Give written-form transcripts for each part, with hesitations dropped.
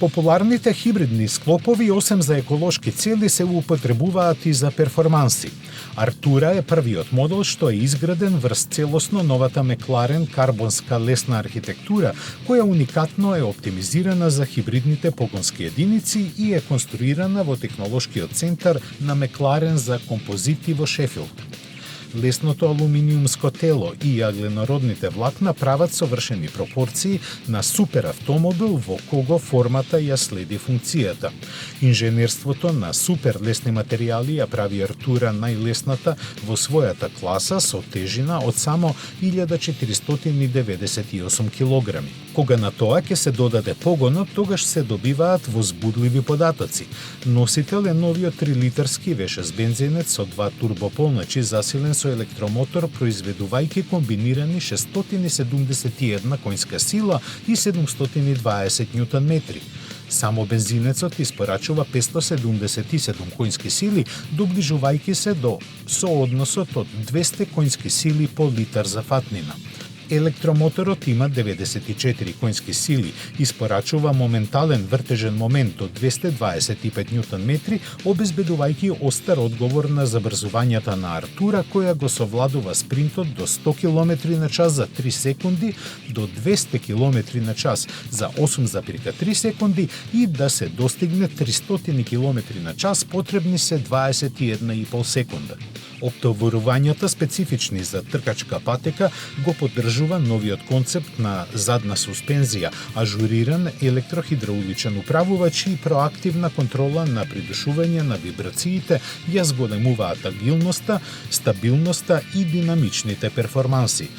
Популарните хибридни склопови, осем за еколошки цели, се употребуваат и за перформанси. Артура е првиот модел што е изграден врз целосно новата Мекларен карбонска лесна архитектура, која уникатно е оптимизирана за хибридните погонски единици и е конструирана во технолошкиот центар на Мекларен за композити во Шефилд. Лесното алуминиумско тело и агленородните влакна прават совршени пропорции на супер автомобил во кого формата ја следи функцијата. Инженерството на супер лесни материјали ја прави Артура најлесната во својата класа со тежина од само 1498 килограми. Кога на тоа ќе се додаде погонот, тогаш се добиваат возбудливи податоци. Носител е новиот 3-литарски V6 бензинец со 2 турбополначи засилен со електромотор, произведувајќи комбинирани 671 коњска сила и 720 ньютон метри. Само бензинецот испорачува 577 коњски сили, доближувајќи се до соодносот од 200 коњски сили по литар за фатнина. Електромоторот има 94 коњски сили, испорачува моментален вртежен момент од 225 ньютон метри, обезбедувајќи остар одговор на забрзувањата на Артура, која го совладува спринтот до 100 км на час за 3 секунди до 200 км на час за 8,3 секунди и да се достигне 300 км на час потребни се 21,5 секунда. Оптоварувањата специфични за тркачка патека го поддржува новиот концепт на задна суспензија, ажуриран електрохидрауличен управувач и проактивна контрола на придушување на вибрациите ја зголемуваат агилноста, стабилноста и динамичните перформанси.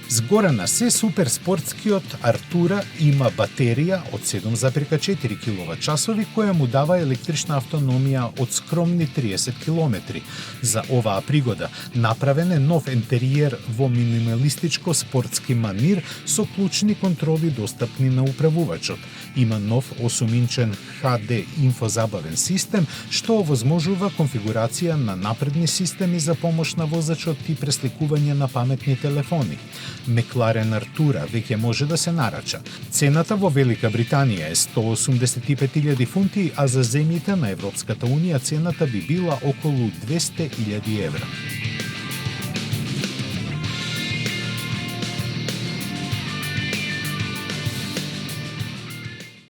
Згора на се суперспортскиот Артура има батерија од 7,4 киловат-часови која му дава електрична автономија од скромни 30 км. За оваа пригода направен е нов интериер во минималистичко спортски манир со клучни контроли достапни на управувачот. Има нов 8-инчен HD инфозабавен систем што овозможува конфигурација на напредни системи за помош на возачот и пресликување на паметни телефони. Мекларен Артура веќе може да се нарача. Цената во Велика Британија е 185.000 фунти, а за земјите на Европската Унија цената би била околу 200.000 евра.